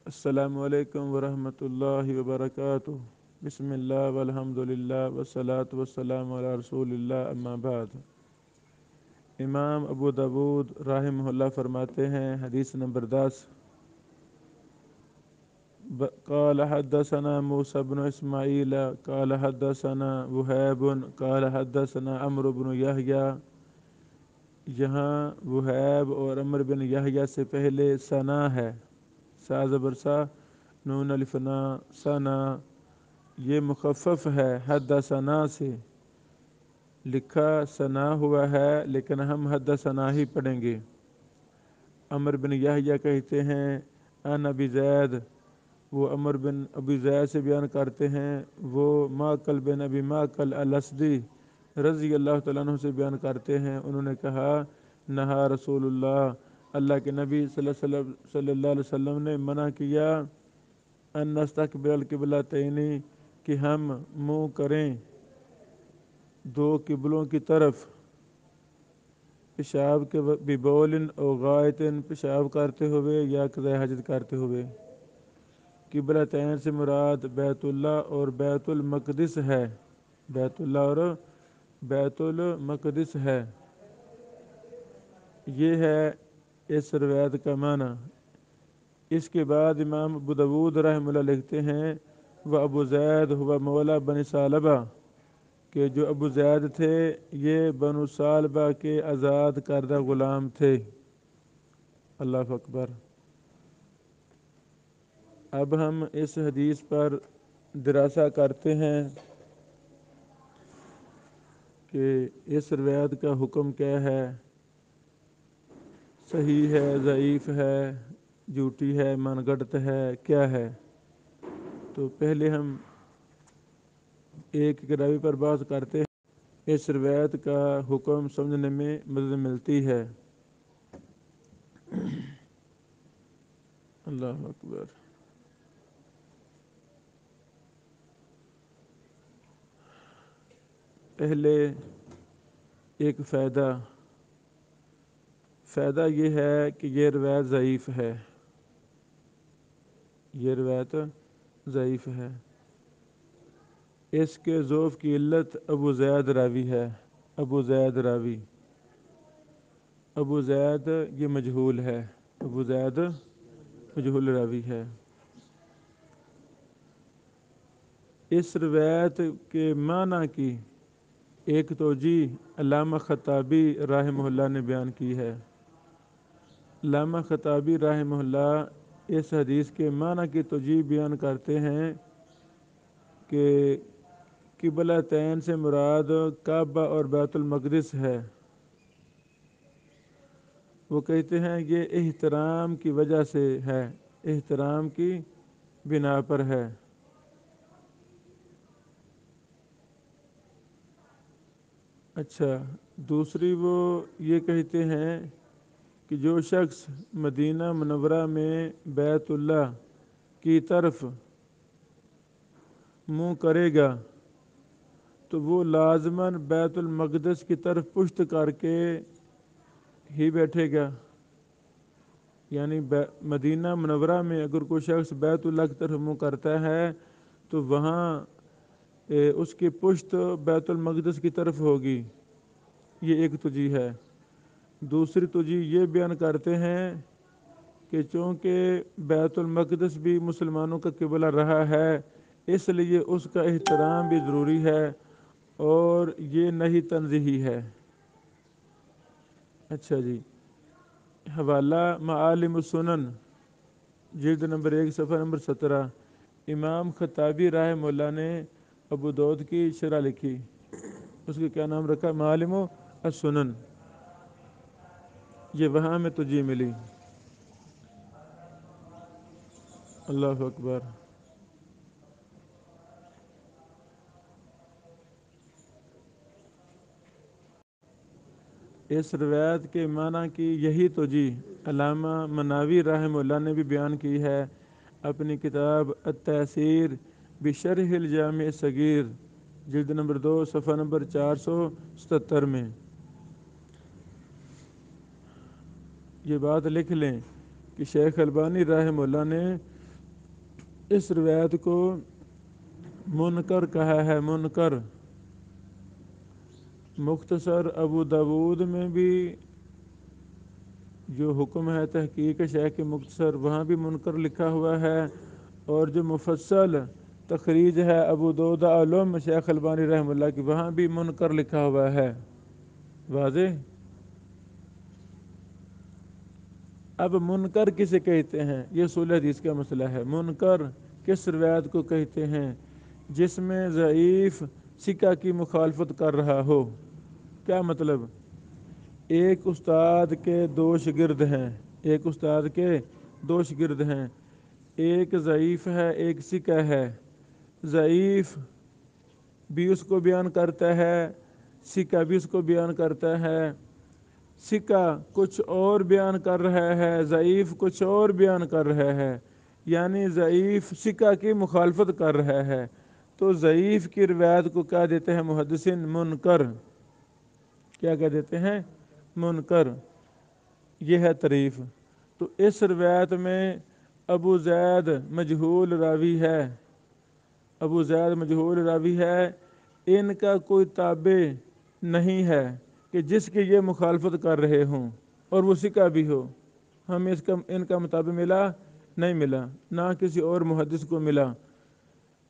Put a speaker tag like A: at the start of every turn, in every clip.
A: السلام علیکم ورحمۃ اللہ وبرکاتہ۔ بسم اللہ والحمد للہ والصلاة والسلام علی رسول اللہ، اما بعد۔ امام ابو داود رحمہ اللہ فرماتے ہیں، حدیث نمبر 10، قال حدثنا موسى بن اسماعیل قال حدثنا وہیب قال حدثنا عمرو بن یحییٰ۔ یہاں وہیب اور عمرو بن یحییٰ سے پہلے ثنا ہے، سا زبر سا نون الف نا ثنا، یہ مخفف ہے حدثنا سے، لکھا ثنا ہوا ہے لیکن ہم حدثنا ہی پڑھیں گے۔ عمرو بن یحییٰ کہتے ہیں ان ابی زید، وہ عمرو بن ابی زید سے بیان کرتے ہیں، وہ معقل بن ابی معقل الاسدی رضی اللہ تعالیٰ عنہ سے بیان کرتے ہیں، انہوں نے کہا نہا رسول اللہ، اللہ کے نبی صلی اللہ علیہ وسلم نے منع کیا ان نستقبل القبلتین، کہ ہم منہ کریں دو قبلوں کی طرف، پیشاب کے ببول او غائط، پیشاب کرتے ہوئے یا قضاء حاجت کرتے ہوئے۔ قبلتین سے مراد بیت اللہ اور بیت المقدس ہے، بیت اللہ اور بیت المقدس ہے، یہ ہے اس روایت کا معنی۔ اس کے بعد امام ابو داود رحمہ اللہ لکھتے ہیں وہ ابو زید ہوا مولا بنی ثعلبہ، کہ جو ابو زید تھے یہ بنو ثعلبہ کے آزاد کردہ غلام تھے۔ اللہ اکبر۔ اب ہم اس حدیث پر دراسہ کرتے ہیں کہ اس روایت کا حکم کیا ہے، صحیح ہے، ضعیف ہے، جھوٹی ہے، من گھڑت ہے، کیا ہے۔ تو پہلے ہم ایک راوی پر بات کرتے ہیں، اس روایت کا حکم سمجھنے میں مدد ملتی ہے۔ اللہ اکبر۔ پہلے ایک فائدہ یہ ہے کہ یہ روایت ضعیف ہے، یہ روایت ضعیف ہے، اس کے ضعف کی علت ابو زید راوی ہے، ابو زید راوی، ابو زید یہ مجہول ہے، ابو زید مجہول راوی ہے۔ اس روایت کے معنی کی ایک توجیہ علامہ خطابی رحمہ اللہ نے بیان کی ہے۔ علامہ خطابی رحمہ اللہ اس حدیث کے معنی کی توجیہ بیان کرتے ہیں کہ قبلتین سے مراد کعبہ اور بیت المقدس ہے۔ وہ کہتے ہیں یہ احترام کی وجہ سے ہے، احترام کی بنا پر ہے۔ اچھا، دوسری وہ یہ کہتے ہیں کہ جو شخص مدینہ منورہ میں بیت اللہ کی طرف منہ کرے گا تو وہ لازماً بیت المقدس کی طرف پشت کر کے ہی بیٹھے گا، یعنی مدینہ منورہ میں اگر کوئی شخص بیت اللہ کی طرف منہ کرتا ہے تو وہاں اس کی پشت بیت المقدس کی طرف ہوگی، یہ ایک توجیہ ہے۔ دوسری توجیہ یہ بیان کرتے ہیں کہ چونکہ بیت المقدس بھی مسلمانوں کا قبلہ رہا ہے اس لیے اس کا احترام بھی ضروری ہے اور یہ نہیں تنزیہی ہے۔ اچھا جی، حوالہ معالم السنن جلد نمبر 1 صفحہ نمبر 17، امام خطابی رحمہ اللہ نے ابو داؤد کی شرح لکھی، اس کے کیا نام رکھا، معالم السنن، یہ وہاں میں توجیہ ملی۔ اللہ اکبر۔ اس روایت کے معنی کی یہی توجیہ علامہ مناوی رحمہ اللہ نے بھی بیان کی ہے اپنی کتاب التیسیر بشرح الجامع الصغیر جلد نمبر 2 صفحہ نمبر 477 میں۔ یہ بات لکھ لیں کہ شیخ البانی رحمہ اللہ نے اس روایت کو منکر کہا ہے، منکر۔ مختصر ابو داود میں بھی جو حکم ہے تحقیق شیخ مختصر، وہاں بھی منکر لکھا ہوا ہے، اور جو مفصل تخریج ہے ابو داود علوم شیخ البانی رحمہ اللہ کی، وہاں بھی منکر لکھا ہوا ہے۔ واضح؟ اب منکر کسے کہتے ہیں، یہ اصول حدیث کا مسئلہ ہے۔ منکر کس روایت کو کہتے ہیں؟ جس میں ضعیف ثقہ کی مخالفت کر رہا ہو۔ کیا مطلب؟ ایک استاد کے دو شاگرد ہیں، ایک استاد کے دو شاگرد ہیں، ایک ضعیف ہے ایک ثقہ ہے۔ ضعیف بھی اس کو بیان کرتا ہے، ثقہ بھی اس کو بیان کرتا ہے۔ ثقہ کچھ اور بیان کر رہا ہے، ضعیف کچھ اور بیان کر رہا ہے، یعنی ضعیف ثقہ کی مخالفت کر رہا ہے، تو ضعیف کی روایت کو کیا دیتے ہیں محدثین؟ منکر۔ کیا کہہ دیتے ہیں؟ منکر۔ یہ ہے تعریف۔ تو اس روایت میں ابو زید مجہول راوی ہے، ابو زید مجہول راوی ہے، ان کا کوئی تابع نہیں ہے کہ جس کی یہ مخالفت کر رہے ہوں اور وہ ثقہ بھی ہو۔ ہمیں ان کا مطابق ملا نہیں ملا، نہ کسی اور محدث کو ملا۔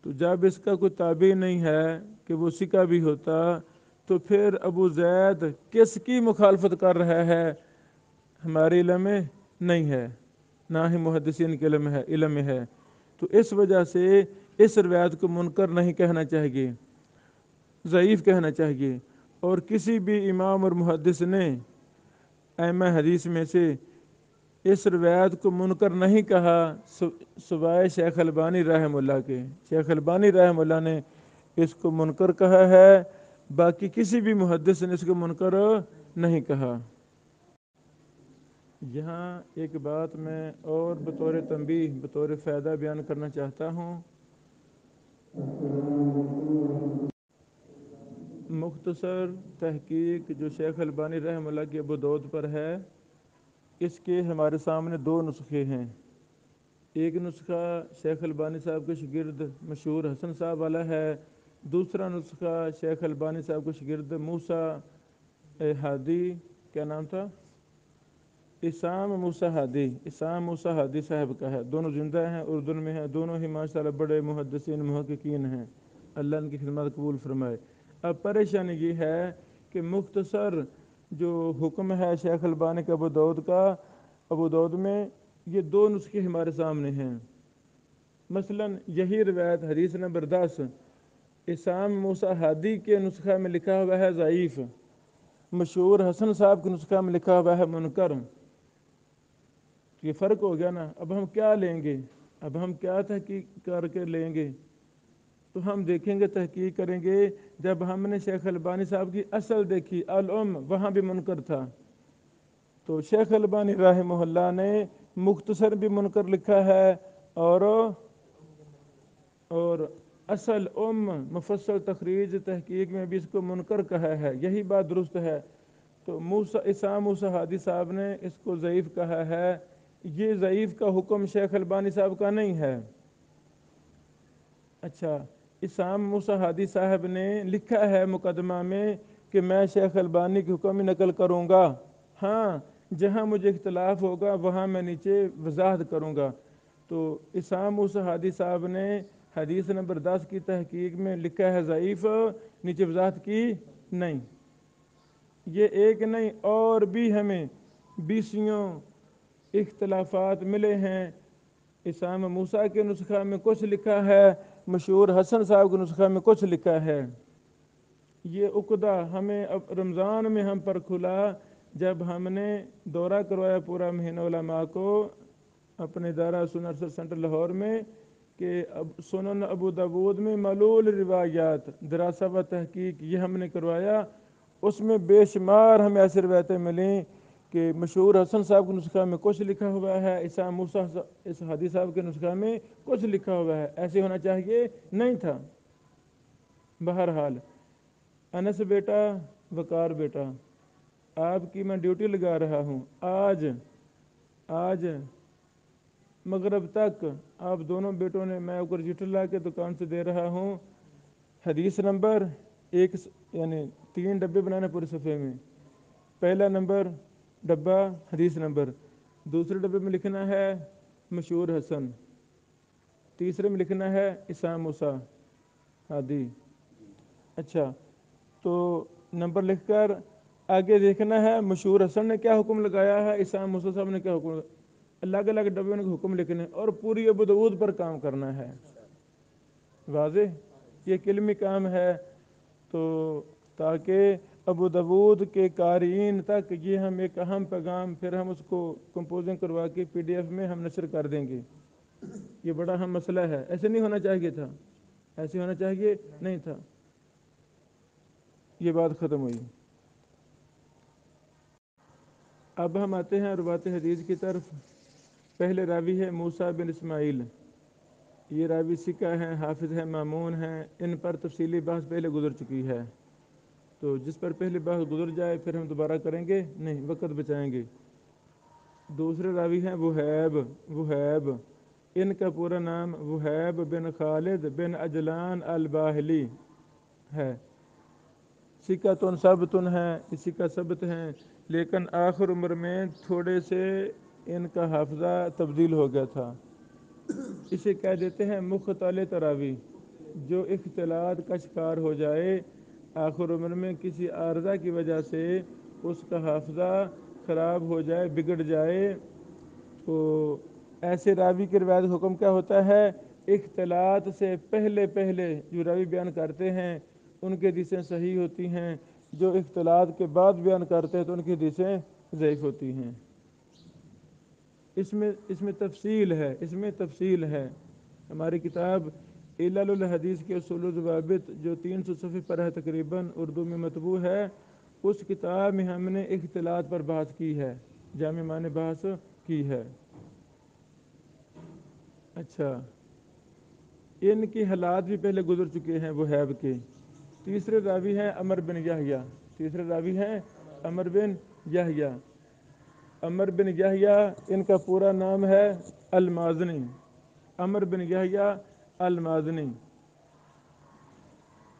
A: تو جب اس کا کوئی تابع نہیں ہے کہ وہ ثقہ بھی ہوتا، تو پھر ابو زید کس کی مخالفت کر رہا ہے؟ ہمارے علم میں نہیں ہے، نہ ہی محدثین کے علم میں ہے۔ تو اس وجہ سے اس روایت کو منکر نہیں کہنا چاہیے، ضعیف کہنا چاہیے۔ اور کسی بھی امام اور محدث نے ائمہ حدیث میں سے اس روایت کو منکر نہیں کہا سوائے شیخ البانی رحمہ اللہ کے۔ شیخ البانی رحمہ اللہ نے اس کو منکر کہا ہے، باقی کسی بھی محدث نے اس کو منکر نہیں کہا۔ یہاں ایک بات میں اور بطور تنبیہ، بطور فائدہ بیان کرنا چاہتا ہوں۔ مختصر تحقیق جو شیخ البانی رحمہ اللہ کی ابو داؤد پر ہے، اس کے ہمارے سامنے دو نسخے ہیں۔ ایک نسخہ شیخ البانی صاحب کے شاگرد مشہور حسن صاحب والا ہے، دوسرا نسخہ شیخ البانی صاحب کے شاگرد موسیٰ ہادی، کیا نام تھا؟ اسام موسیٰ ہادی، اسام موسیٰ ہادی صاحب کا ہے۔ دونوں زندہ ہیں، اردن میں ہیں، دونوں ہی ماشاءاللہ بڑے محدثین محققین ہیں، اللہ ان کی خدمت قبول فرمائے۔ اب پریشانی یہ ہے کہ مختصر جو حکم ہے شیخ البانی کے ابو داؤد کا، ابو داؤد میں یہ دو نسخے ہمارے سامنے ہیں۔ مثلا یہی روایت حدیث نمبر 10 اسام موسیٰ ہادی کے نسخہ میں لکھا ہوا ہے ضعیف، مشہور حسن صاحب کے نسخہ میں لکھا ہوا ہے منکر۔ یہ فرق ہو گیا نا۔ اب ہم کیا لیں گے؟ اب ہم کیا تحقیق کر کے لیں گے؟ تو ہم دیکھیں گے، تحقیق کریں گے۔ جب ہم نے شیخ البانی صاحب کی اصل دیکھی الام، وہاں بھی منکر تھا، تو شیخ البانی رحمہ اللہ نے مختصر بھی منکر لکھا ہے، اور اصل مفصل تخریج تحقیق میں بھی اس کو منکر کہا ہے۔ یہی بات درست ہے۔ تو اسام موسیٰ ہادی صاحب نے اس کو ضعیف کہا ہے۔ یہ ضعیف کا حکم شیخ البانی صاحب کا نہیں ہے۔ اچھا، اسام موسیٰ ہادی صاحب نے لکھا ہے مقدمہ میں کہ میں شیخ البانی کی حکم نقل کروں گا، ہاں جہاں مجھے اختلاف ہوگا وہاں میں نیچے وضاحت کروں گا۔ تو اسام موسیٰ ہادی صاحب نے حدیث نمبر 10 کی تحقیق میں لکھا ہے ضعیف، نیچے وضاحت کی نہیں۔ یہ ایک نہیں، اور بھی ہمیں بیسیوں اختلافات ملے ہیں۔ اسام موسیٰ کے نسخہ میں کچھ لکھا ہے، مشہور حسن صاحب کے نسخہ میں کچھ لکھا ہے۔ یہ عقدہ ہمیں اب رمضان میں ہم پر کھلا جب ہم نے دورہ کروایا پورا مہینہ علماء کو اپنے ادارہ سنن ریسرچ سینٹر لاہور میں، کہ سنن ابو داود میں معلول روایات دراسہ و تحقیق یہ ہم نے کروایا۔ اس میں بے شمار ہمیں ایسی روایتیں ملیں کہ مشہور حسن صاحب کے نسخہ میں کچھ لکھا ہوا ہے، اسام موسیٰ اس حدیث صاحب کے نسخہ میں کچھ لکھا ہوا ہے۔ ایسے ہونا چاہیے نہیں تھا۔ بہرحال انس بیٹا، وقار بیٹا، آپ کی میں ڈیوٹی لگا رہا ہوں۔ آج مغرب تک آپ دونوں بیٹوں نے، میں اوپر جٹ اللہ کے دکان سے دے رہا ہوں حدیث نمبر ایک، یعنی 3 ڈبے بنانا پورے صفحے میں. پہلا نمبر ڈبہ حدیث نمبر، دوسرے ڈبے میں لکھنا ہے مشہور حسن، تیسرے میں لکھنا ہے اسام موسیٰ ہادی. اچھا، تو نمبر لکھ کر آگے دیکھنا ہے مشہور حسن نے کیا حکم لگایا ہے، اسام موسیٰ صاحب نے کیا حکم، الگ الگ ڈبے کے حکم لکھنے اور پوری ابو داؤد پر کام کرنا ہے. واضح، یہ ایک علمی کام ہے، تو تاکہ ابو داؤد کے قارئین تک یہ ہم ایک اہم پیغام، پھر ہم اس کو کمپوزنگ کروا کے PDF میں ہم نشر کر دیں گے. یہ بڑا اہم مسئلہ ہے، ایسے نہیں ہونا چاہیے تھا، ایسے ہونا چاہیے نہیں تھا. یہ بات ختم ہوئی. اب ہم آتے ہیں روایت حدیث کی طرف. پہلے راوی ہے موسیٰ بن اسماعیل، یہ راوی ثقہ ہیں، حافظ ہیں، مامون ہیں، ان پر تفصیلی بحث پہلے گزر چکی ہے، تو جس پر پہلے بحث گزر جائے پھر ہم دوبارہ کریں گے نہیں، وقت بچائیں گے. دوسرے راوی ہیں وہیب، ان کا پورا نام وہیب بن خالد بن عجلان الباہلی ہے. ثقۃ ثبت ہیں، اسی کا ثبت ہیں، لیکن آخر عمر میں تھوڑے سے ان کا حافظہ تبدیل ہو گیا تھا. اسے کہہ دیتے ہیں مختلط راوی، جو اختلاط کا شکار ہو جائے، آخر عمر میں کسی عارضہ کی وجہ سے اس کا حافظہ خراب ہو جائے، بگڑ جائے، تو ایسے راوی کی روایت حکم کیا ہوتا ہے، اختلاط سے پہلے جو راوی بیان کرتے ہیں ان کی حدیثیں صحیح ہوتی ہیں، جو اختلاط کے بعد بیان کرتے ہیں تو ان کی حدیثیں ضعیف ہوتی ہیں. اس میں تفصیل ہے. ہماری کتاب علل الحدیث کے اصول و ضوابط جو 300 صفحے پر ہے، تقریباً اردو میں مطبوع ہے، اس کتاب میں ہم نے اختلاط پر بحث کی ہے، جامع معنی بحث کی ہے. اچھا، ان کی حالات بھی پہلے گزر چکے ہیں وہیب کے. تیسرے راوی ہیں عمر بن یحییٰ. عمر بن یحییٰ ان کا پورا نام ہے المازنی، عمر بن یحییٰ المازنی.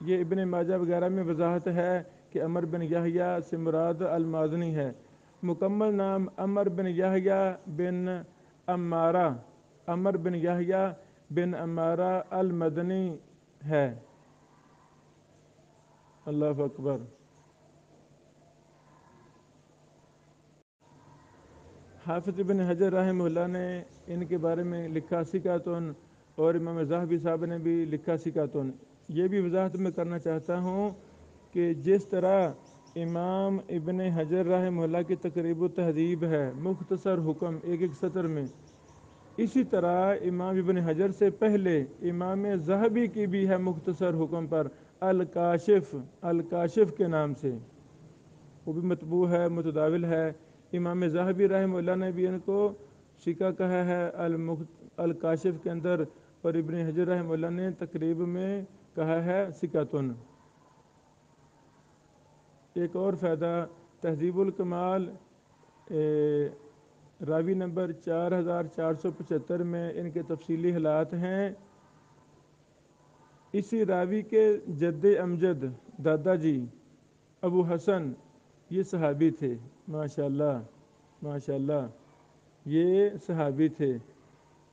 A: یہ ابن ماجہ وغیرہ میں وضاحت ہے کہ عمر بن یحییٰ سے مراد المازنی ہے. مکمل نام عمر بن یحییٰ بن عمارہ، عمر بن یحییٰ بن عمارہ المدنی ہے. اللہ اکبر. حافظ ابن حجر رحمہ اللہ نے ان کے بارے میں لکھا ثقۃ، اور امام ذہبی صاحب نے بھی لکھا ثقۃ. یہ بھی وضاحت میں کرنا چاہتا ہوں کہ جس طرح امام ابن حجر رحمہ اللہ کی تقریب و تہذیب ہے مختصر حکم ایک سطر میں، اسی طرح امام ابن حجر سے پہلے امام ذہبی کی بھی ہے مختصر حکم پر الکاشف کے نام سے، وہ بھی مطبوع ہے، متداول ہے. امام ذہبی رحمہ اللہ نے بھی ان کو ثقہ کہا ہے الکاشف کے اندر، اور ابن حجر رحمہ اللہ نے تقریب میں کہا ہے ثقۃ. ایک اور فائدہ، تہذیب الکمال راوی نمبر 4475 میں ان کے تفصیلی حالات ہیں. اسی راوی کے جد امجد دادا جی ابو حسن یہ صحابی تھے. ماشاءاللہ یہ صحابی تھے.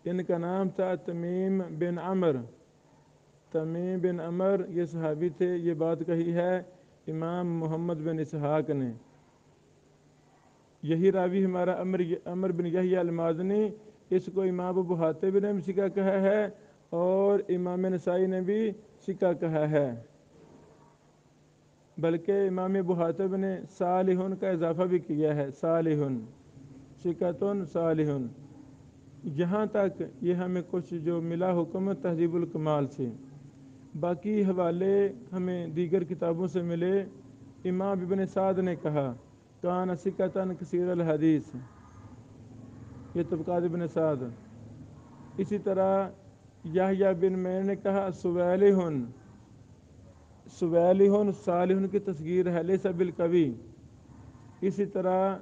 A: ان کا نام تھا تمیم بن عمر، یہ صحابی تھے. یہ بات کہی ہے امام محمد بن اسحاق نے. یہی راوی ہمارا عمر بن یحییٰ المازنی، اس کو امام ابو حاتم نے بھی ثقہ کہا ہے اور امام نسائی نے بھی ثقہ کہا ہے، بلکہ امام ابو حاتم نے صالح کا اضافہ بھی کیا ہے، ثقۃ صالح. یہاں تک یہ ہمیں کچھ جو ملا حکم تہذیب الکمال سے. باقی حوالے ہمیں دیگر کتابوں سے ملے. امام ابن سعد نے کہا کان ثقۃ کثیر الحدیث، یہ طبقات ابن سعد. اسی طرح یحییٰ بن معین نے کہا صالح کی تصغیر ہے، لیس بالقوی. اسی طرح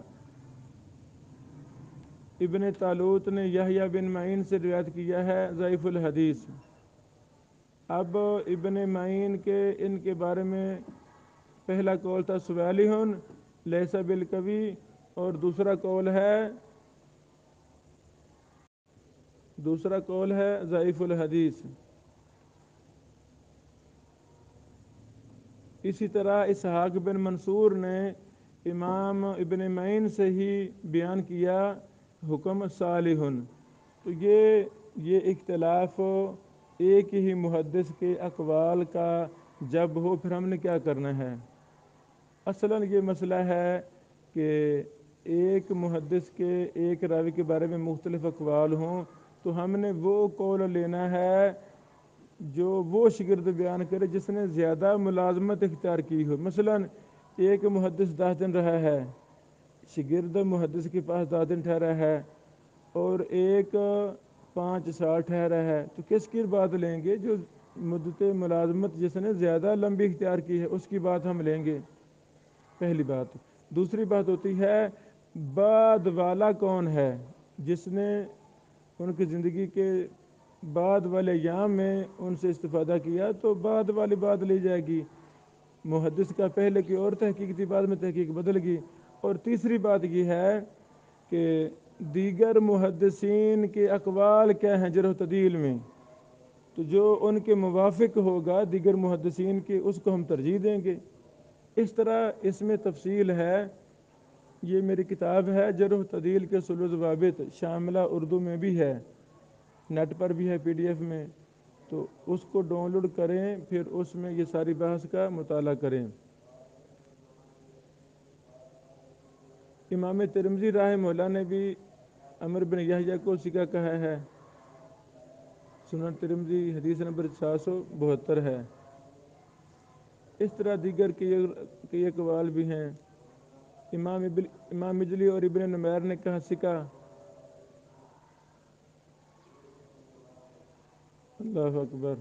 A: ابن طالوت نے یحییٰ بن معین سے روایت کیا ہے ضعیف الحدیث۔ اب ابن معین کے ان کے بارے میں پہلا قول تھا صالح لیس بالقوی، اور دوسرا قول ہے ضعیف الحدیث۔ اسی طرح اسحاق بن منصور نے امام ابن معین سے ہی بیان کیا حکم صالح۔ تو یہ اختلاف ایک ہی محدث کے اقوال کا جب ہو پھر ہم نے کیا کرنا ہے؟ اصلاً یہ مسئلہ ہے کہ ایک محدث کے ایک راوی کے بارے میں مختلف اقوال ہوں تو ہم نے وہ قول لینا ہے جو وہ شاگرد بیان کرے جس نے زیادہ ملازمت اختیار کی ہو۔ مثلاً ایک محدث 10 دن رہا ہے، شاگرد محدث کے پاس 10 دن ٹھہرا ہے، اور ایک 5 سال ٹھہرا ہے، تو کس کی بات لیں گے؟ جو مدت ملازمت جس نے زیادہ لمبی اختیار کی ہے اس کی بات ہم لیں گے، پہلی بات۔ دوسری بات ہوتی ہے بعد والا کون ہے، جس نے ان کی زندگی کے بعد والے ایام میں ان سے استفادہ کیا، تو بعد والی بات لی جائے گی۔ محدث کا پہلے کی اور تحقیق تھی، بعد میں تحقیق بدل گئی۔ اور تیسری بات یہ ہے کہ دیگر محدثین کے اقوال کیا ہیں جرح و تعدیل میں، تو جو ان کے موافق ہوگا دیگر محدثین کے اس کو ہم ترجیح دیں گے۔ اس طرح اس میں تفصیل ہے۔ یہ میری کتاب ہے جرح و تعدیل کے اصول و ضوابط، شاملہ اردو میں بھی ہے، نیٹ پر بھی ہے PDF میں، تو اس کو ڈاؤن لوڈ کریں، پھر اس میں یہ ساری بحث کا مطالعہ کریں۔ امام ترمذی رحمہ اللہ نے بھی عمرو بن یحییٰ کو ثقہ کہا ہے، سنن ترمذی حدیث نمبر 772 ہے۔ اس طرح دیگر کئی اقوال بھی ہیں۔ امام مجلی اور ابن نمیر نے کہا ثقہ۔ اللہ اکبر۔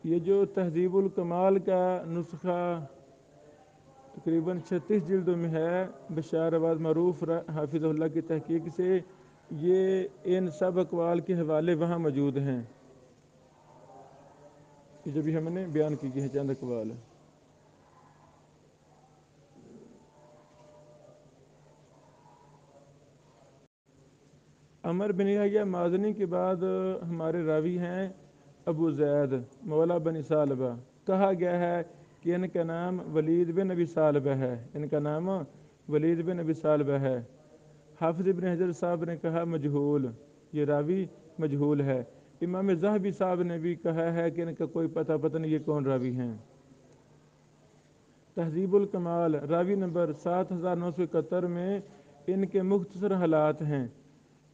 A: یہ جو تہذیب الکمال کا نسخہ تقریباً 36 جلدوں میں ہے، بشار آباد معروف حافظ اللہ کی تحقیق سے، یہ ان سب اقوال کے حوالے وہاں موجود ہیں، جو بھی ہم نے بیان کی ہیں چند اقوال۔ عمر بن یحییٰ مازنی کے بعد ہمارے راوی ہیں ابو زید مولا بن ثعلبہ۔ کہا گیا ہے کہ ان کا نام ولید بن ابی ثعلبہ ہے، ان کا نام ولید بن ابی ثعلبہ ہے۔ حافظ ابن حجر صاحب نے کہا مجہول، یہ راوی مجہول ہے۔ امام ذہبی صاحب نے بھی کہا ہے کہ ان کا کوئی پتہ نہیں یہ کون راوی ہیں۔ تہذیب الکمال راوی نمبر 7971 میں ان کے مختصر حالات ہیں۔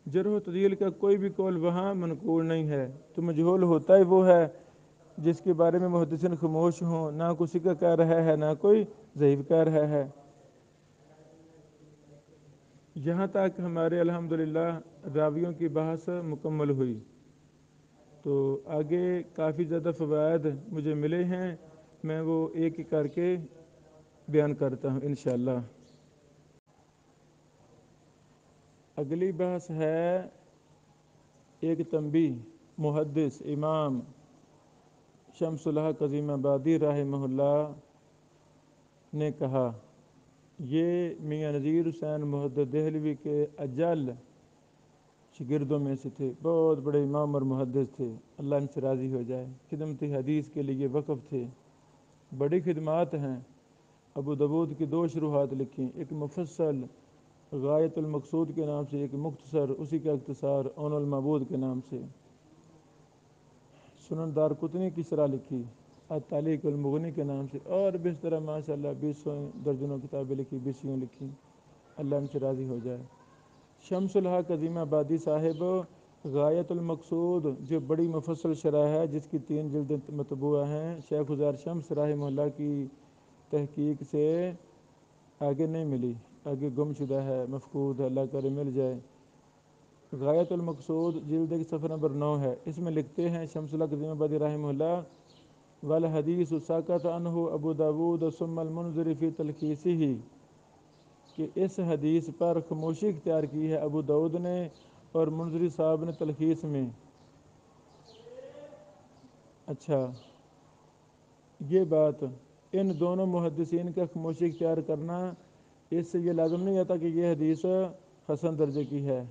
A: جرح و تعدیل کا کوئی بھی قول وہاں منقول نہیں ہے، تو مجہول ہوتا ہی وہ ہے جس کے بارے میں محدثین خاموش ہوں، نہ کوئی ثقہ کہہ رہا ہے نہ کوئی ضعیف کہہ رہا ہے۔ یہاں تک ہمارے الحمدللہ راویوں کی بحث مکمل ہوئی، تو آگے کافی زیادہ فوائد مجھے ملے ہیں، میں وہ ایک ایک کر کے بیان کرتا ہوں انشاءاللہ۔ اگلی بحث ہے ایک تنبیہ۔ محدث امام شمس الحق عظیم آبادی رحمہ اللہ نے کہا، یہ میاں نذیر حسین محدث دہلوی کے اجل شاگردوں میں سے تھے، بہت بڑے امام اور محدث تھے، اللہ ان سے راضی ہو جائے۔ خدمت حدیث کے لیے وقف تھے، بڑی خدمات ہیں۔ ابو داؤد کی 2 شروحات لکھیں، ایک مفصل غایت المقصود کے نام سے، ایک مختصر اسی کا اختصار اون المعبود کے نام سے۔ سنن دارقطنی کی شرح لکھی التعلیق المغنی کے نام سے، اور بھی اس طرح ماشاءاللہ 20 درجنوں کتابیں لکھی، 20 لکھی، اللہ ان سے راضی ہو جائے۔ شمس الحق عظیم آبادی صاحب غایت المقصود جو بڑی مفصل شرح ہے، جس کی 3 جلدیں مطبوعہ ہیں، شیخ ازار شمس رحمہ اللہ کی تحقیق سے آگے نہیں ملی، آگے گم شدہ ہے، مفقود ہے، اللہ کرے مل جائے۔ غایت المقصود جلد صفحہ نمبر 9 ہے، اس میں لکھتے ہیں شمس الحق عظیم آبادی رحمہ اللہ والحدیث ساکت عنہ ابو داؤد ثم المنذر فی تلخیصہ، کہ اس حدیث پر خاموشی اختیار کی ہے ابو داؤد نے اور منذری صاحب نے تلخیص میں۔ اچھا، یہ بات ان دونوں محدثین کا خاموشی اختیار کرنا، اس سے یہ لازم نہیں آتا کہ یہ حدیث حسن درجے کی ہے۔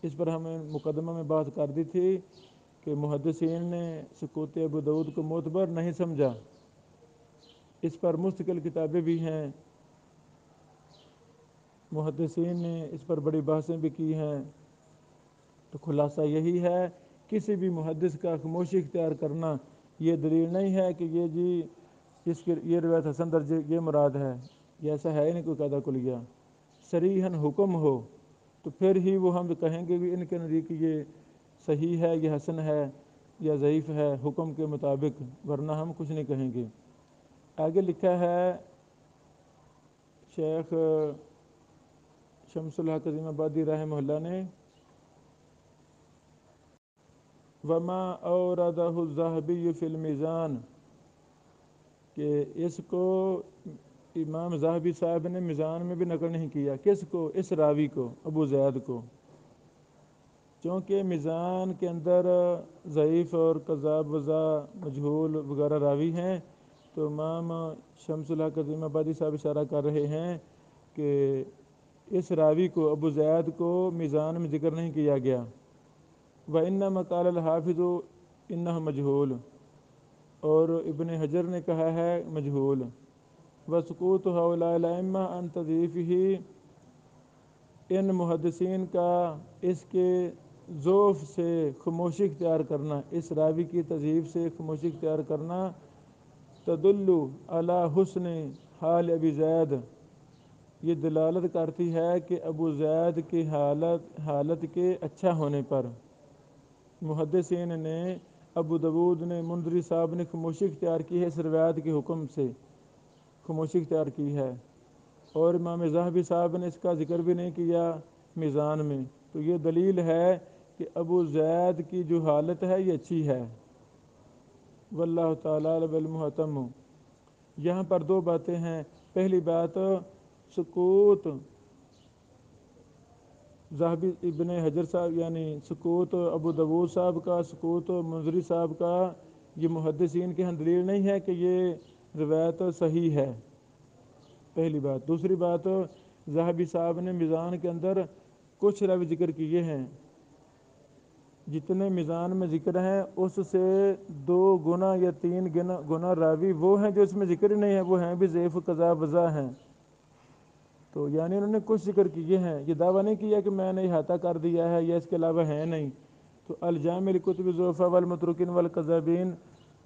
A: اس پر ہمیں مقدمہ میں بات کر دی تھی کہ محدثین نے سکوت ابو داؤد کو معتبر نہیں سمجھا، اس پر مستقل کتابیں بھی ہیں، محدثین نے اس پر بڑی بحثیں بھی کی ہیں۔ تو خلاصہ یہی ہے، کسی بھی محدث کا خاموشی اختیار کرنا یہ دلیل نہیں ہے کہ یہ جی اس کی یہ روایت حسن درجے یہ مراد ہے، یہ ایسا ہے ہی نہیں کوئی قاعدہ کلیہ۔ صریحاً حکم ہو تو پھر ہی وہ ہم کہیں گے کہ ان کے نزدیک یہ صحیح ہے، یہ حسن ہے یا ضعیف ہے حکم کے مطابق، ورنہ ہم کچھ نہیں کہیں گے۔ آگے لکھا ہے شیخ شمس الحق عظیم آبادی رحمہ اللہ نے، وما اوردہ الذہبی فی المیزان، کہ اس کو امام ذہبی صاحب نے میزان میں بھی نقل نہیں کیا۔ کس کو؟ اس راوی کو، ابو زید کو، چونکہ میزان کے اندر ضعیف اور کذاب وضع مجہول وغیرہ راوی ہیں، تو امام شمس الحق عظیم آبادی صاحب اشارہ کر رہے ہیں کہ اس راوی کو ابو زید کو میزان میں ذکر نہیں کیا گیا۔ وَإِنَّمَا قَالَ الْحَافِظُ إِنَّهُ مَجْهُولٌ، اور ابن حجر نے کہا ہے مجہول۔ وَسُكُوتُ هَؤُلَاءِ الْأَئِمَّةِ عَنْ تَضْعِيفِهِ، ان محدثین کا اس کے ضعف سے خاموشی اختیار کرنا، اس راوی کی تضعیف سے خاموشی اختیار کرنا، تدل علی حسن حال ابی زید، یہ دلالت کرتی ہے کہ ابو زید کی حالت کے اچھا ہونے پر۔ محدثین نے، ابو داؤد نے، منذری صاحب نے خاموشی اختیار کی ہے، اس روایت کے حکم سے خاموشی اختیار کی ہے، اور امام ذہبی صاحب نے اس کا ذکر بھی نہیں کیا میزان میں، تو یہ دلیل ہے کہ ابو زید کی جو حالت ہے یہ اچھی ہے۔ واللہ تعالیٰ بالمحتم۔ یہاں پر دو باتیں ہیں۔ پہلی بات، سکوت ذہبی ابن حجر صاحب یعنی سکوت ابو داؤد صاحب کا، سکوت منذری صاحب کا، یہ محدثین کے ہاں دلیل نہیں ہے کہ یہ روایت صحیح ہے، پہلی بات۔ دوسری بات، ذہبی صاحب نے میزان کے اندر کچھ راوی ذکر کیے ہیں، جتنے میزان میں ذکر ہیں اس سے 2 گنا یا 3 گنا راوی وہ ہیں جو اس میں ذکر ہی نہیں ہے، وہ ہیں بھی ضعیف و کذاب وضع ہیں۔ تو یعنی انہوں نے کچھ ذکر کیے ہیں، یہ دعویٰ نہیں کیا کہ میں نے احاطہ کر دیا ہے یا اس کے علاوہ ہے نہیں۔ تو الجامع لکتب الضعفاء والمتروکین والکذابین،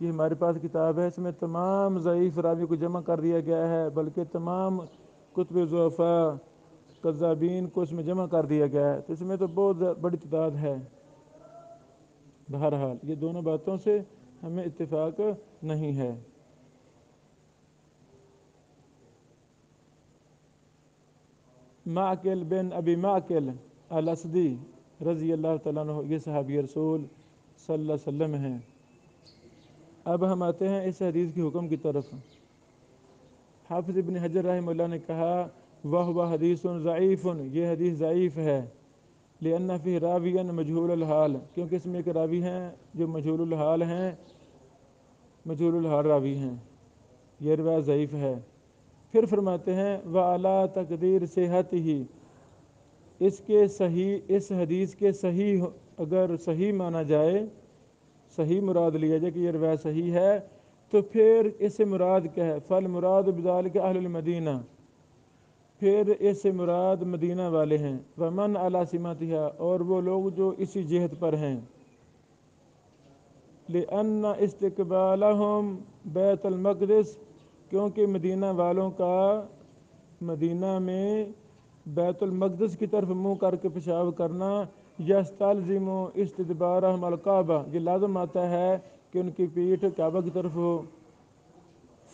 A: یہ ہمارے پاس کتاب ہے، اس میں تمام ضعیف راوی کو جمع کر دیا گیا ہے، بلکہ تمام کتب ضعفاء کذابین کو اس میں جمع کر دیا گیا ہے، تو اس میں تو بہت بڑی تعداد ہے۔ بہرحال یہ دونوں باتوں سے ہمیں اتفاق نہیں ہے۔ معقل بن ابی معقل الاسدی رضی اللہ تعالیٰ عنہ، یہ صحابی رسول صلی اللہ علیہ وسلم ہیں۔ اب ہم آتے ہیں اس حدیث کے حکم کی طرف۔ حافظ ابن حجر رحمہ اللہ نے کہا، وَهُوَ حدیث ضعیف، یہ حدیث ضعیف ہے، لأن فیہ راویا مجہول الحال، کیونکہ اس میں ایک راوی ہیں جو مجہول الحال ہیں، مجہول الحال راوی ہیں، یہ روایت ضعیف ہے۔ پھر فرماتے ہیں وَعَلَىٰ تَقْدِيرِ صِحَتِهِ، اس حدیث کے صحیح اگر صحیح مانا جائے، صحیح مراد لیا جائے کہ یہ روایت صحیح ہے، تو پھر اس سے مراد کیا ہے؟ فالمراد بذلک اہل المدینہ، پھر اس سے مراد مدینہ والے ہیں، ومن علی سمتها، اور وہ لوگ جو اسی جہت پر ہیں، لأن استقبالہم بیت المقدس، کیونکہ مدینہ والوں کا مدینہ میں بیت المقدس کی طرف منہ کر کے پیشاب کرنا، یستلزم استدبارہم الکعبہ، یہ لازم آتا ہے کہ ان کی پیٹھ کعبہ کی طرف ہو۔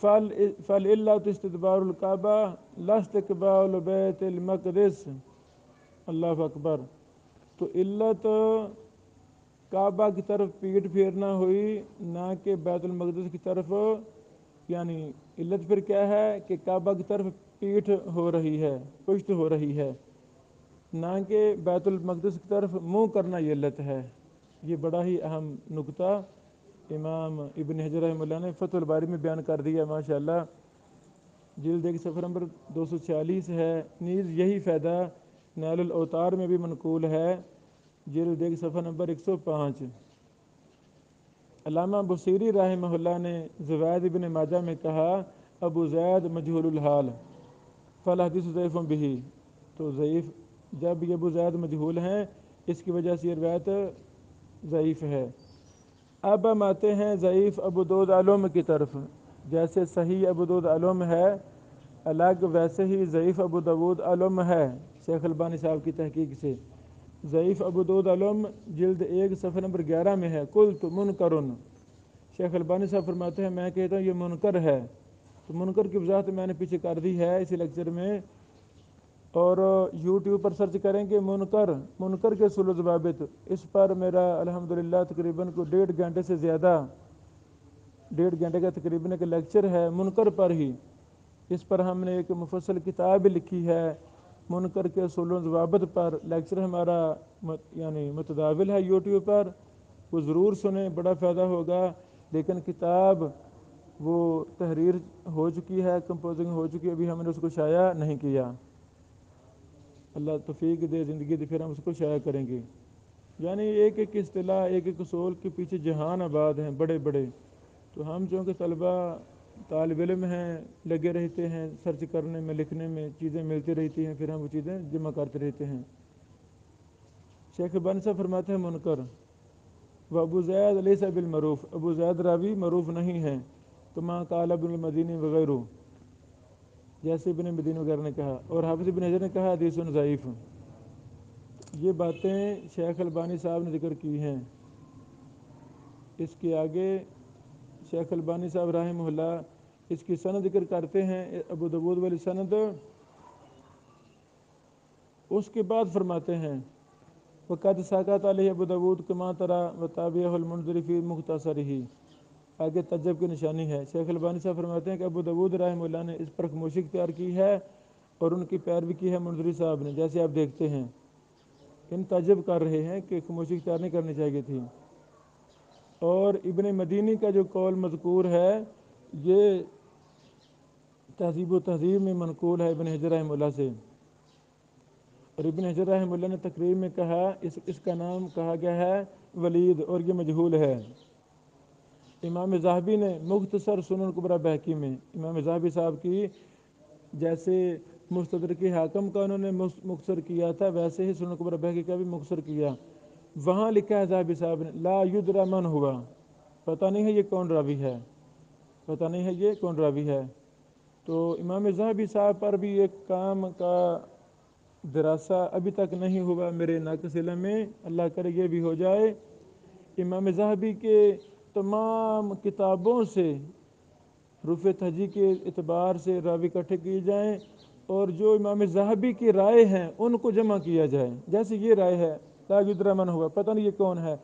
A: فَالْإِلَّةُ اسْتِدْبَارُ الْكَعْبَةِ لَا اسْتِقْبَالُ بَيْتِ الْمَقْدِسِ، اللہ اکبر۔ تو علت کعبہ کی طرف پیٹھ پھیرنا ہوئی، نہ کہ بیت المقدس کی طرف، یعنی علت پھر کیا ہے کہ کعبہ کی طرف پیٹھ ہو رہی ہے، پشت ہو رہی ہے، نہ کہ بیت المقدس کی طرف منہ کرنا یہ علت ہے۔ یہ بڑا ہی اہم نقطہ امام ابن حجر رحمہ اللہ نے فتح الباری میں بیان کر دیا ماشاءاللہ۔ جلد 1 صفحہ نمبر 246 ہے۔ نیز یہی فائدہ نیل الاوتار میں بھی منقول ہے، جلد 1 صفحہ نمبر 105۔ علامہ بصیری رحمہ اللہ نے زوائد ابن ماجہ میں کہا ابو زید مجہول الحال فالحدیث ضعیف بہ، تو ضعیف، جب یہ ابو زید مجہول ہیں اس کی وجہ سے یہ روایت ضعیف ہے۔ اب ہم آتے ہیں ضعیف ابو داؤد علم کی طرف۔ جیسے صحیح ابو داؤد علم ہے الگ، ویسے ہی ضعیف ابو داؤد علم ہے شیخ البانی صاحب کی تحقیق سے۔ ضعیف ابو داؤد علم جلد 1 صفحہ نمبر 11 میں ہے، قلت منکر، شیخ البانی صاحب فرماتے ہیں میں کہتا ہوں یہ منکر ہے۔ تو منکر کی وضاحت میں نے پیچھے کر دی ہے اسی لیکچر میں، اور یوٹیوب پر سرچ کریں گے منکر کے اصول و ضوابط، اس پر میرا الحمدللہ تقریباً کو 1.5 گھنٹے سے زیادہ، 1.5 گھنٹے کا تقریباً ایک لیکچر ہے منکر پر ہی۔ اس پر ہم نے ایک مفصل کتاب لکھی ہے منکر کے اصول و ضوابط پر، لیکچر ہمارا یعنی متداول ہے یوٹیوب پر، وہ ضرور سنیں، بڑا فائدہ ہوگا۔ لیکن کتاب وہ تحریر ہو چکی ہے، کمپوزنگ ہو چکی ہے، ابھی ہم نے اس کو شائع نہیں کیا۔ اللہ توفیق دے، زندگی دے، پھر ہم اس کو شائع کریں گے۔ یعنی ایک ایک اصطلاح، ایک ایک اصول کے پیچھے جہان آباد ہیں بڑے بڑے، تو ہم چونکہ طالب علم ہیں، لگے رہتے ہیں سرچ کرنے میں، لکھنے میں، چیزیں ملتی رہتی ہیں، پھر ہم وہ چیزیں جمع کرتے رہتے ہیں۔ شیخ البانی صاحب فرماتے ہیں منکر و ابو زید لیس بالمعروف، ابو زید راوی معروف نہیں ہیں، کما قال ابن المدینی وغیرہ، جیسے ابن مدینی وغیرہ نے کہا، اور حافظ ابن حجر نے کہا حدیث ضعیف۔ یہ باتیں شیخ البانی صاحب نے ذکر کی ہیں۔ اس کے آگے شیخ البانی صاحب رحمہ اللہ اس کی سند ذکر کرتے ہیں، ابو داؤد والی سند، اس کے بعد فرماتے ہیں وقد ساقط علیہ ابو داؤد کما ترى وتابعہ المنذری فی مختصرہ، آگے تجب کی نشانی ہے۔ شیخ البانی صاحب فرماتے ہیں کہ ابو داؤد رحمہ اللہ نے اس پر خاموشی اختیار کی ہے اور ان کی پیروی کی ہے منذری صاحب نے، جیسے آپ دیکھتے ہیں ان تعجب کر رہے ہیں کہ خاموشی اختیار نہیں کرنی چاہیے تھی۔ اور ابن مدینی کا جو قول مذکور ہے یہ تہذیب و تہذیب میں منقول ہے ابن حجر رحمہ اللہ سے، اور ابن حجر رحمہ اللہ نے تقریب میں کہا اس کا نام کہا گیا ہے ولید، اور یہ مجہول ہے۔ امام ذہبی نے مختصر سنن کبریٰ بہقی میں، امام ذہبی صاحب کی جیسے مستدرک حاکم کا انہوں نے مختصر کیا تھا، ویسے ہی سنن کبریٰ بہقی کا بھی مختصر کیا۔ وہاں لکھا ہے ذہبی صاحب نے لا یدری من ہوا، پتہ نہیں ہے یہ کون راوی ہے، پتہ نہیں ہے یہ کون راوی ہے۔ تو امام ذہبی صاحب پر بھی ایک کام کا دراسہ ابھی تک نہیں ہوا میرے ناقص علم میں، اللہ کرے یہ بھی ہو جائے۔ امام ذہبی کے تمام کتابوں سے رفع تہذیب کے اعتبار سے راوی اکٹھے کیے جائیں، اور جو امام ذہبی کی رائے ہیں ان کو جمع کیا جائے۔ جیسے یہ رائے ہے لا یدری من ہوا، پتہ نہیں یہ کون ہے،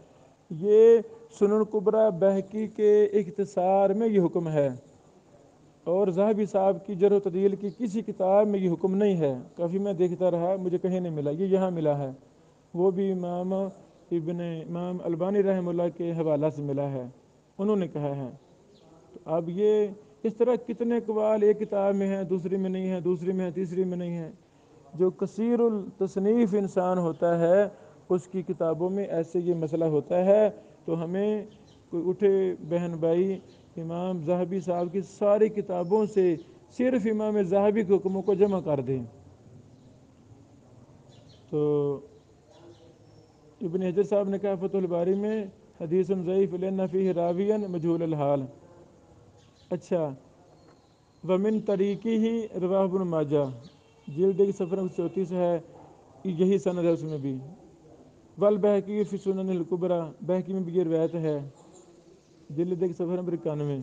A: یہ سنن کبریٰ بہقی کے اختصار میں یہ حکم ہے، اور ذہبی صاحب کی جرح و تعدیل کی کسی کتاب میں یہ حکم نہیں ہے۔ کافی میں دیکھتا رہا، مجھے کہیں نہیں ملا، یہ یہاں ملا ہے، وہ بھی امام البانی رحمہ اللہ کے حوالہ سے ملا ہے، انہوں نے کہا ہے۔ تو اب یہ اس طرح کتنے اقوال ایک کتاب میں ہیں، دوسری میں نہیں ہے، دوسری میں ہے، تیسری میں نہیں ہے۔ جو کثیر التصنیف انسان ہوتا ہے اس کی کتابوں میں ایسے یہ مسئلہ ہوتا ہے، تو ہمیں کوئی اٹھے بہن بھائی امام ذہبی صاحب کی ساری کتابوں سے صرف امام ذہبی کے حکموں کو جمع کر دیں۔ تو ابن حجر صاحب نے کہا فتح الباری میں حدیث ضعیف لأن فیہ راویا مجہول الحال۔ اچھا، ومن طریقی ہی رواہ ابن ماجہ، جلد 1 صفحہ 34 ہے، یہی سند ہے اس میں بھی، والبہقی فی سنن الکبریٰ، بہقی میں بھی یہ روایت ہے، جلد 1 صفحہ نمبر 91۔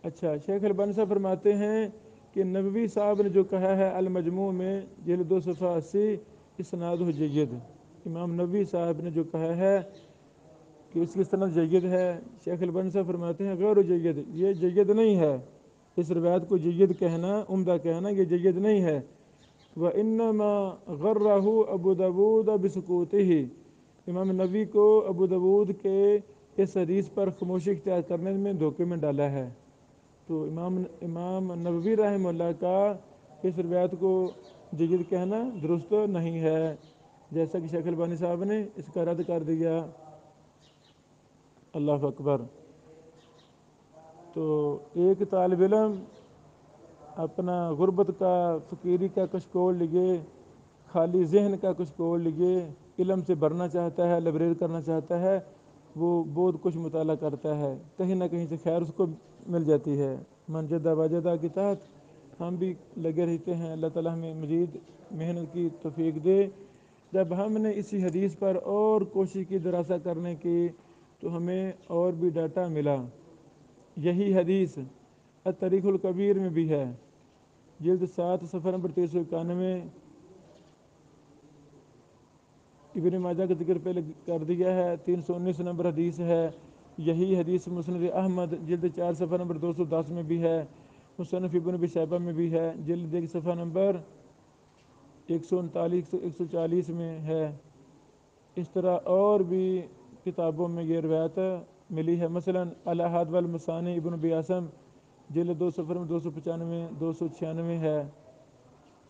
A: اچھا، شیخ البانی صاحب فرماتے ہیں کہ نووی صاحب نے جو کہا ہے المجموع میں جلد 2 صفحہ 80 اسنادہ جید، امام نووی صاحب نے جو کہا ہے کہ اس کی سند جید ہے، شیخ البانی صاحب فرماتے ہیں غیر جید، یہ جید نہیں ہے، اس روایت کو جید کہنا، عمدہ کہنا، یہ جید نہیں ہے۔ وَإِنَّمَا غَرَّهُ ابو داود بسکوتہ، امام نبی کو ابو داود کے اس حدیث پر خاموشی اختیار کرنے میں دھوکے میں ڈالا ہے۔ تو امام نبوی رحمہ اللہ کا اس روایت کو جید کہنا درست نہیں ہے، جیسا کہ شیخ البانی صاحب نے اس کا رد کر دیا۔ اللہ اکبر۔ تو ایک طالب علم اپنا غربت کا، فقیری کا کشکول لیے، خالی ذہن کا کشکول لیے علم سے بھرنا چاہتا ہے، لائبریری کرنا چاہتا ہے، وہ بہت کچھ مطالعہ کرتا ہے، کہیں نہ کہیں سے خیر اس کو مل جاتی ہے۔ منجدہ واجدہ کے تحت ہم بھی لگے رہتے ہیں۔ اللہ تعالیٰ ہمیں مزید محنت کی توفیق دے۔ جب ہم نے اسی حدیث پر اور کوشش کی دراسہ کرنے کی تو ہمیں اور بھی ڈاٹا ملا۔ یہی حدیث التاریخ الکبیر میں بھی ہے، جلد 7 صفحہ نمبر 391۔ ابن ماجہ کا ذکر پہلے کر دیا ہے، 319 نمبر حدیث ہے۔ یہی حدیث مسند احمد جلد 4 صفحہ نمبر 210 میں بھی ہے، مصنف ابن ابی شیبہ میں بھی ہے، جلد 1 صفحہ نمبر 139 140 میں ہے۔ اس طرح اور بھی کتابوں میں یہ روایت ملی ہے، مثلا الاحاد والمثانی ابن ابی عاصم جلد 2 صفحہ نمبر 295 296 ہے،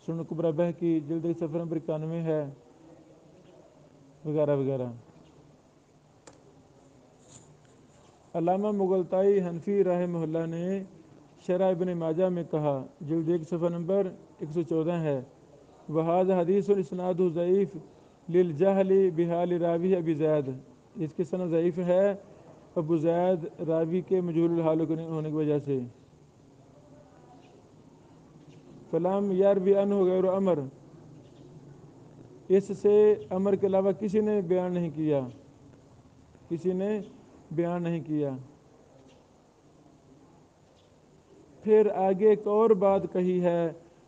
A: سنن کبریٰ بہقی جلد 1 صفحہ نمبر 91 ہے، وغیرہ وغیرہ۔ علامہ مغلطائی حنفی رحمہ اللہ نے شرح ابن ماجہ میں کہا، جلد 1 صفحہ نمبر 114 ہے، وَهَذَا حَدِيثٌ إِسْنَادُهُ ضعیف لِلْجَهْلِ بِحَالِ راویہ ابی زید، اس کی سند ضعیف ہے ابو زید راوی کے مجہول الحال ہونے کی وجہ سے۔ فلم یروی عنہ غیر عمر، اس سے عمر کے علاوہ کسی نے بیان نہیں کیا، کسی نے بیان نہیں کیا۔ پھر آگے ایک اور بات کہی ہے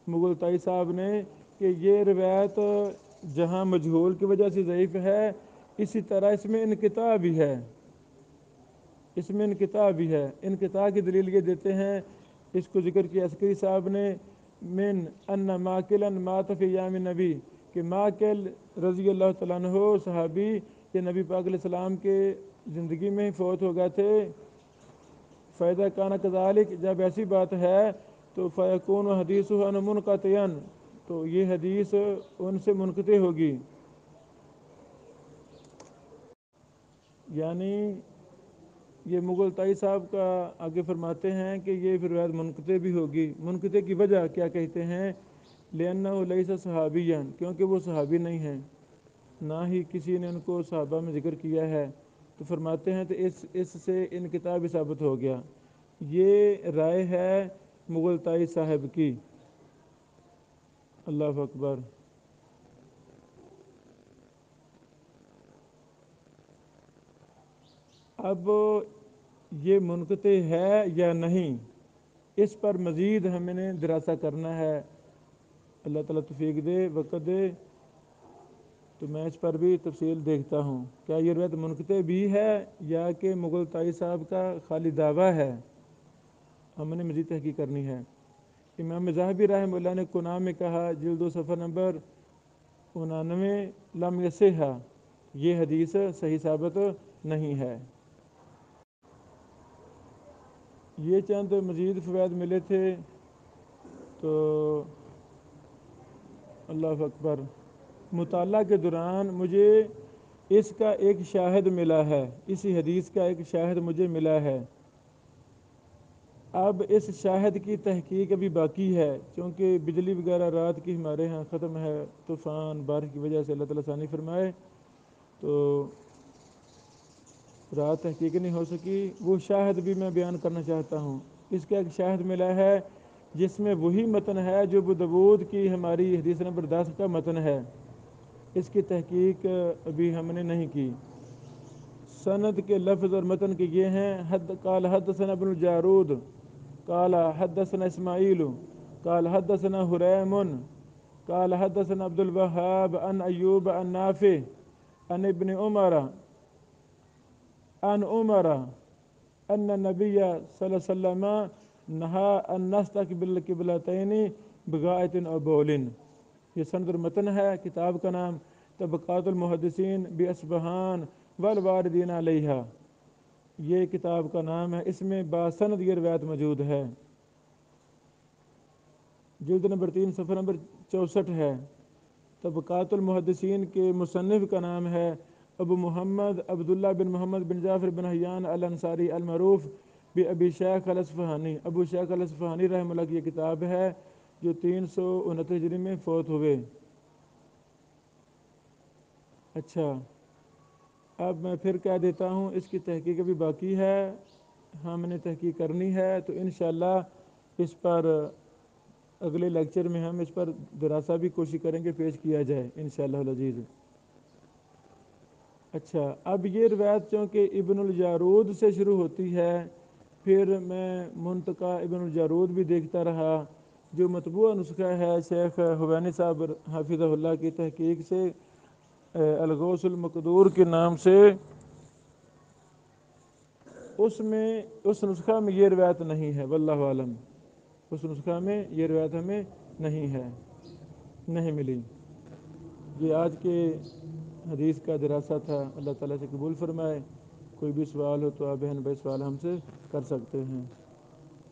A: مغلطائی صاحب نے کہ یہ روایت جہاں مجہول کی وجہ سے ضعیف ہے، اسی طرح اس میں انقطاع بھی ہے، اس میں انقطاع بھی ہے۔ انقطاع کی دلیل یہ دیتے ہیں، اس کو ذکر کیا عسکری صاحب نے، من ان ماکلا مات فی ایام نبی، کہ ماکل رضی اللہ تعالیٰ عنہ صحابی یہ نبی پاک علیہ السلام کے زندگی میں فوت ہو گئے تھے۔ فَإِذَا كَانَ كَذَلِكَ، جب ایسی بات ہے تو فَيَكُونُ حَدِيثُهُ عَنْهُ مُنْقَطِعًا، تو یہ حدیث ان سے منقطع ہوگی، یعنی یہ مغلطائی صاحب کا آگے فرماتے ہیں کہ یہ پھر روایت منقطع بھی ہوگی۔ منقطع کی وجہ کیا کہتے ہیں؟ لِأَنَّهُ لَيْسَ صَحَابِيًّا، کیونکہ وہ صحابی نہیں ہیں، نہ ہی کسی نے ان کو صحابہ میں ذکر کیا ہے، تو فرماتے ہیں تو اس سے انقطاع بھی ثابت ہو گیا۔ یہ رائے ہے مغلطائی صاحب کی۔ اللہ اکبر۔ اب یہ منقطع ہے یا نہیں، اس پر مزید ہمیں نے دراسہ کرنا ہے۔ اللہ تعالیٰ توفیق دے، وقت دے، تو میں اس پر بھی تفصیل دیکھتا ہوں کیا یہ روایت منقطع بھی ہے یا کہ مغلطائی صاحب کا خالی دعویٰ ہے، ہم نے مزید تحقیق کرنی ہے۔ امام ذہبی رحمہ اللہ نے کناں میں کہا، جلد 2 صفحہ نمبر 99، لم یصح، یہ حدیث صحیح ثابت نہیں ہے۔ یہ چند مزید فوائد ملے تھے، تو اللہ اکبر۔ مطالعہ کے دوران مجھے اس کا ایک شاہد ملا ہے، اسی حدیث کا ایک شاہد مجھے ملا ہے۔ اب اس شاہد کی تحقیق ابھی باقی ہے، چونکہ بجلی وغیرہ رات کی ہمارے ہاں ختم ہے، طوفان بارش کی وجہ سے اللہ تعالیٰ ثانی فرمائے، تو رات تحقیق نہیں ہو سکی۔ وہ شاہد بھی میں بیان کرنا چاہتا ہوں۔ اس کا ایک شاہد ملا ہے جس میں وہی متن ہے جو ابو داؤد کی ہماری حدیث نمبر 10 کا متن ہے، اس کی تحقیق ابھی ہم نے نہیں کی۔ سند کے لفظ اور متن کے یہ ہیں، قال حدثنا ابن الجارود قال حدثنا اسماعیل قال حدثنا حریم قال حدثنا عبد الوهاب عن ایوب عن نافع عن ابن عمر ان النبی صلی اللہ علیہ وسلم نہا ان نستقبل قبلتین بغائط و بولن، یہ سند المتن ہے، کتاب کا نام طبقات المحدثین باصبہان والواردین علیہا، یہ کتاب کا نام ہے، اس میں باسند یہ روایت موجود ہے، جلد نمبر 3 صفحہ نمبر 64 ہے۔ طبقات المحدثین کے مصنف کا نام ہے ابو محمد عبداللہ بن محمد بن جعفر بن حیان الانصاری المعروف ابی شیخ الاصفہانی، ابو شیخ الاصفہانی رحمہ اللہ کی یہ کتاب ہے جو 329 ہجری میں فوت ہوئے۔ اچھا، اب میں پھر کہہ دیتا ہوں، اس کی تحقیق ابھی باقی ہے، ہم نے تحقیق کرنی ہے، تو انشاءاللہ اس پر اگلے لیکچر میں ہم اس پر دراسہ بھی کوشش کریں گے پیش کیا جائے انشاءاللہ العزیز۔ اچھا، اب یہ روایت چونکہ ابن الجارود سے شروع ہوتی ہے، پھر میں منتقی ابن الجارود بھی دیکھتا رہا، جو مطبوع نسخہ ہے شیخ حوینی صاحب حفظہ اللہ کی تحقیق سے، الغوث المقدور کے نام سے، اس میں اس نسخہ میں یہ روایت نہیں ہے، واللہ عالم، اس نسخہ میں یہ روایت ہمیں نہیں ہے، نہیں ملی۔ یہ آج کے حدیث کا دراسہ تھا، اللہ تعالیٰ سے قبول فرمائے۔ کوئی بھی سوال ہو تو آپ بہن بھائی سوال ہم سے کر سکتے ہیں۔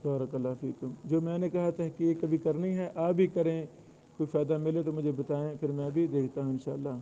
A: بارک اللہ فیکم۔ جو میں نے کہا تحقیق کبھی کرنی ہے آپ بھی کریں، کوئی فائدہ ملے تو مجھے بتائیں، پھر میں بھی دیکھتا ہوں انشاءاللہ۔